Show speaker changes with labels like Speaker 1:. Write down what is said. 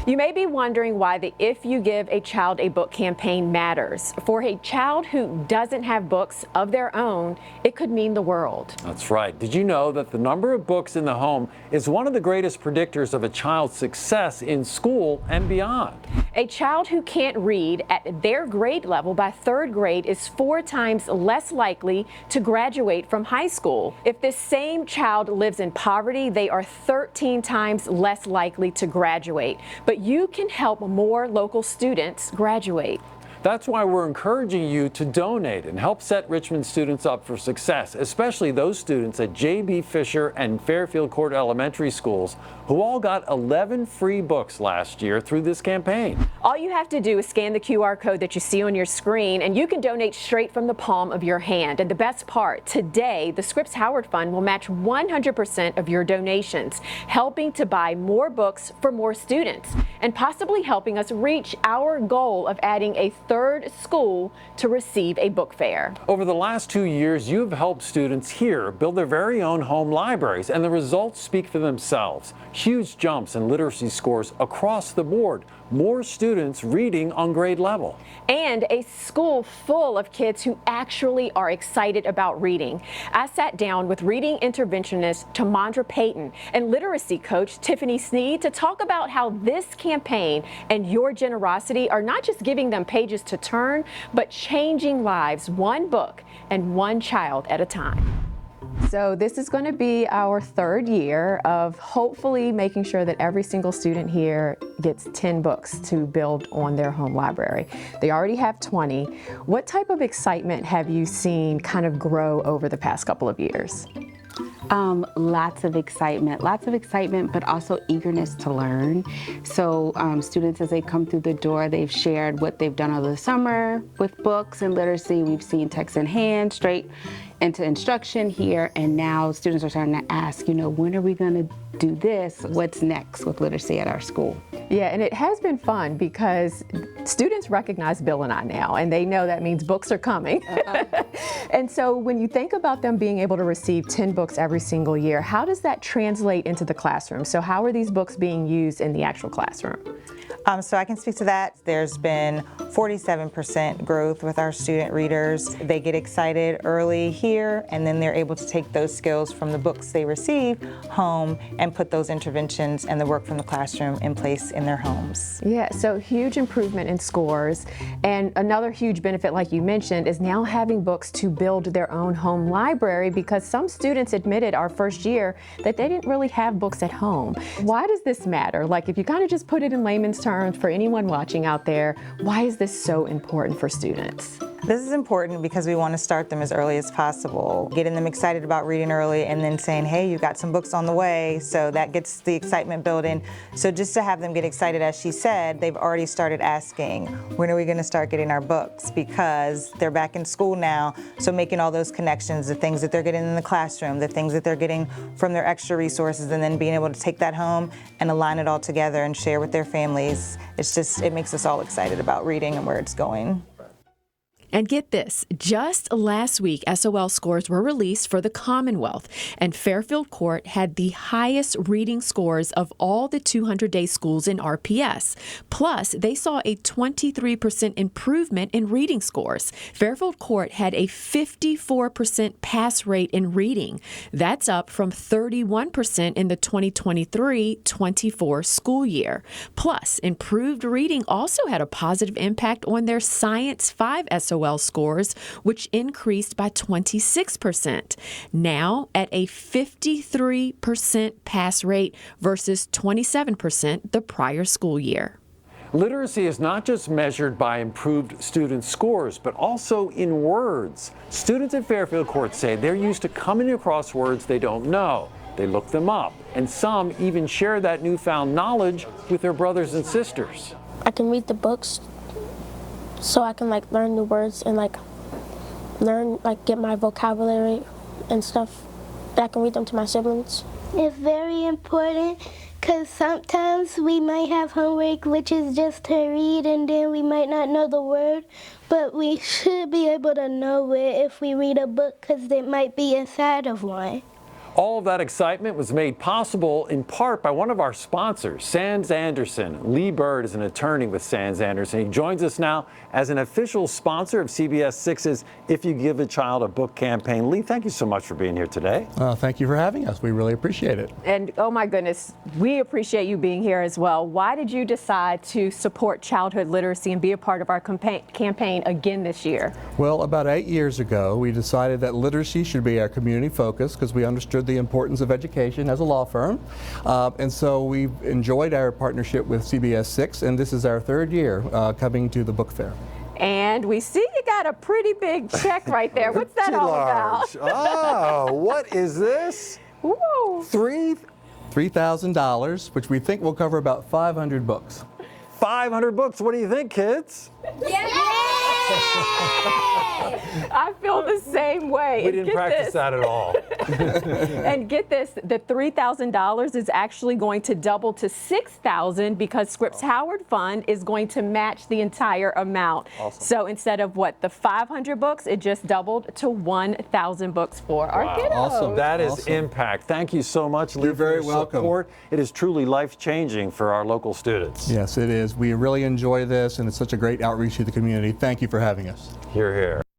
Speaker 1: You may be wondering why the If You Give a Child a Book campaign matters. For a child who doesn't have books of their own, it could mean the world.
Speaker 2: That's right. Did you know that the number of books in the home is one of the greatest predictors of a child's success in school and beyond?
Speaker 1: A child who can't read at their grade level by third grade is 4 times less likely to graduate from high school. If this same child lives in poverty, they are 13 times less likely to graduate. But you can help more local students graduate.
Speaker 2: That's why we're encouraging you to donate and help set Richmond students up for success, especially those students at J.B. Fisher and Fairfield Court Elementary Schools who all got 11 free books last year through this campaign.
Speaker 1: All you have to do is scan the QR code that you see on your screen, and you can donate straight from the palm of your hand. And the best part, today, the Scripps Howard Fund will match 100% of your donations, helping to buy more books for more students and possibly helping us reach our goal of adding a third school to receive a book fair.
Speaker 2: Over the last 2 years, you've helped students here build their very own home libraries, and the results speak for themselves. Huge jumps in literacy scores across the board. More students reading on grade level.
Speaker 1: And a school full of kids who actually are excited about reading. I sat down with reading interventionist Tamandra Payton and literacy coach Tiffany Sneed to talk about how this campaign and your generosity are not just giving them pages to turn, but changing lives one book and one child at a time. So this is going to be our third year of hopefully making sure that every single student here gets 10 books to build on their home library. They already have 20. What type of excitement have you seen kind of grow over the past couple of years?
Speaker 3: Lots of excitement, but also eagerness to learn. So students, as they come through the door, they've shared what they've done over the summer with books and literacy. We've seen text in hand straight into instruction here, and now students are starting to ask, when are we going to do this? What's next with literacy at our school?
Speaker 1: Yeah, and it has been fun because students recognize Bill and I now, and they know that means books are coming. And so when you think about them being able to receive 10 books every single year, how does that translate into the classroom? So how are these books being used in the actual classroom?
Speaker 4: So I can speak to that. There's been 47% growth with our student readers. They get excited early here, and then they're able to take those skills from the books they receive home and put those interventions and the work from the classroom in place in their homes.
Speaker 1: Yeah, so huge improvement in scores. And another huge benefit, like you mentioned, is now having books to build their own home library, because some students admitted our first year that they didn't really have books at home. Why does this matter? Like, if you kind of just put it in layman's terms, for anyone watching out there, why is this so important for students?
Speaker 4: This is important because we want to start them as early as possible, getting them excited about reading early and then saying, hey, you've got some books on the way, so that gets the excitement building. So just to have them get excited, as she said, they've already started asking, when are we going to start getting our books? Because they're back in school now, so making all those connections, the things that they're getting in the classroom, the things that they're getting from their extra resources, and then being able to take that home and align it all together and share with their families. It makes us all excited about reading and where it's going.
Speaker 1: And get this, just last week, SOL scores were released for the Commonwealth, and Fairfield Court had the highest reading scores of all the 200-day schools in RPS. Plus, they saw a 23% improvement in reading scores. Fairfield Court had a 54% pass rate in reading. That's up from 31% in the 2023-24 school year. Plus, improved reading also had a positive impact on their Science 5 SOL scores, which increased by 26%, now at a 53% pass rate versus 27% the prior school year.
Speaker 2: Literacy is not just measured by improved student scores, but also in words. Students at Fairfield Court say they're used to coming across words they don't know. They look them up, and some even share that newfound knowledge with their brothers and sisters.
Speaker 5: I can read the books so I can learn new words and get my vocabulary and stuff. That I can read them to my siblings.
Speaker 6: It's very important because sometimes we might have homework which is just to read, and then we might not know the word, but we should be able to know it if we read a book because it might be inside of one.
Speaker 2: All of that excitement was made possible in part by one of our sponsors, Sands Anderson. Lee Bird is an attorney with Sands Anderson. He joins us now as an official sponsor of CBS 6's If You Give a Child a Book campaign. Lee, thank you so much for being here today.
Speaker 7: Thank you for having us. We really appreciate it.
Speaker 1: And oh my goodness, we appreciate you being here as well. Why did you decide to support childhood literacy and be a part of our campaign again this year?
Speaker 7: Well, about 8 years ago, we decided that literacy should be our community focus because we understood the importance of education as a law firm. And so we've enjoyed our partnership with CBS 6, and this is our third year coming to the book fair.
Speaker 1: And we see you got a pretty big check right there. What's that all about?
Speaker 2: Oh, what is this?
Speaker 1: Whoa.
Speaker 7: $3,000, which we think will cover about 500 books.
Speaker 2: 500 books. What do you think, kids?
Speaker 1: I feel the same way.
Speaker 2: We didn't practice that at all.
Speaker 1: And get this, the $3,000 is actually going to double to $6,000 because Scripps Howard Fund is going to match the entire amount.
Speaker 2: Awesome.
Speaker 1: So instead of the 500 books, it just doubled to 1,000 books for our kiddos.
Speaker 7: Awesome.
Speaker 2: That is impact. Thank you so much, Lee.
Speaker 7: You're very
Speaker 2: for your
Speaker 7: welcome.
Speaker 2: support. It is truly life-changing for our local students.
Speaker 7: Yes, it is. We really enjoy this, and it's such a great outreach to the community. Thank you for having us.
Speaker 2: Hear, hear.